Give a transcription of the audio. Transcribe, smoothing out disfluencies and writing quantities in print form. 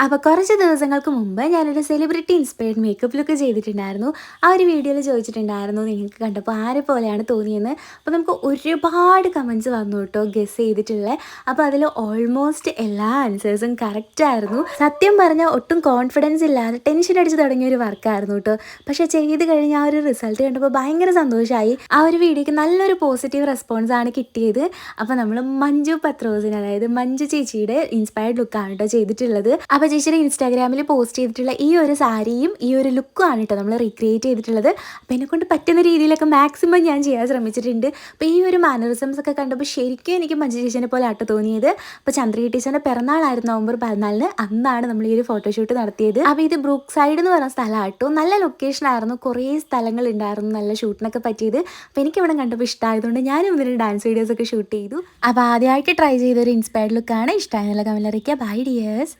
അപ്പോൾ കുറച്ച് ദിവസങ്ങൾക്ക് മുമ്പ് ഞാനൊരു സെലിബ്രിറ്റി ഇൻസ്പയർഡ് മേക്കപ്പ് ലുക്ക് ചെയ്തിട്ടുണ്ടായിരുന്നു. ആ ഒരു വീഡിയോയിൽ ചോദിച്ചിട്ടുണ്ടായിരുന്നു നിങ്ങൾക്ക് കണ്ടപ്പോൾ ആരെ പോലെയാണ് തോന്നിയെന്ന്. അപ്പോൾ നമുക്ക് ഒരുപാട് കമൻറ്റ്സ് വന്നു കേട്ടോ ഗെസ് ചെയ്തിട്ടുള്ള. അപ്പോൾ അതിൽ ഓൾമോസ്റ്റ് എല്ലാ ആൻസേഴ്സും കറക്റ്റ് ആയിരുന്നു. സത്യം പറഞ്ഞാൽ ഒട്ടും കോൺഫിഡൻസ് ഇല്ലാതെ ടെൻഷൻ അടിച്ച് തുടങ്ങിയ ഒരു വർക്കായിരുന്നു കേട്ടോ. പക്ഷേ ചെയ്ത് കഴിഞ്ഞ ആ ഒരു റിസൾട്ട് കണ്ടപ്പോൾ ഭയങ്കര സന്തോഷമായി. ആ ഒരു വീഡിയോയ്ക്ക് നല്ലൊരു പോസിറ്റീവ് റെസ്പോൺസ് ആണ് കിട്ടിയത്. അപ്പോൾ നമ്മൾ മഞ്ജു പത്രോസിന്, അതായത് മഞ്ജു ചേച്ചിയുടെ ഇൻസ്പയർഡ് ലുക്കാണ് കേട്ടോ ചെയ്തിട്ടുള്ളത്. അപ്പോൾ ചേച്ചിയുടെ ഇൻസ്റ്റാഗ്രാമിൽ പോസ്റ്റ് ചെയ്തിട്ടുള്ള ഈ ഒരു സാരിയും ഈ ഒരു ലുക്കും ആണ് കേട്ടോ നമ്മൾ റീക്രിയേറ്റ് ചെയ്തിട്ടുള്ളത്. അപ്പോൾ എന്നെക്കൊണ്ട് പറ്റുന്ന രീതിയിലൊക്കെ മാക്സിമം ഞാൻ ചെയ്യാൻ ശ്രമിച്ചിട്ടുണ്ട്. അപ്പോൾ ഈ ഒരു മാനറിസംസ് ഒക്കെ കണ്ടപ്പോൾ ശരിക്കും എനിക്ക് മഞ്ജു ചേച്ചിനെ പോലെ ആട്ടോ തോന്നിയത്. അപ്പോൾ ചന്ദ്രിക ടീച്ചറിൻ്റെ പിറന്നാളായിരുന്നു നവംബർ 14-ന്. അന്നാണ് നമ്മൾ ഈ ഒരു ഫോട്ടോഷൂട്ട് നടത്തിയത്. അപ്പോൾ ഇത് ബ്രൂക്ക് സൈഡ് എന്ന് പറഞ്ഞ സ്ഥലമാട്ടോ. നല്ല ലൊക്കേഷൻ ആയിരുന്നു, കുറേ സ്ഥലങ്ങൾ ഉണ്ടായിരുന്നു നല്ല ഷൂട്ടിനൊക്കെ പറ്റിയത്. അപ്പോൾ എനിക്കിവിടെ കണ്ടപ്പോൾ ഇഷ്ടമായതുകൊണ്ട് ഞാനും ഇതിന് ഡാൻസ് വീഡിയോസ് ഒക്കെ ഷൂട്ട് ചെയ്തു. അപ്പോൾ ആദ്യമായിട്ട് ട്രൈ ചെയ്തൊരു ഇൻസ്പയർഡ് ലുക്കാണ്. ഇഷ്ടമായെന്നുള്ള കമൻറ്റ് അറിയിക്കുക. Bye dears.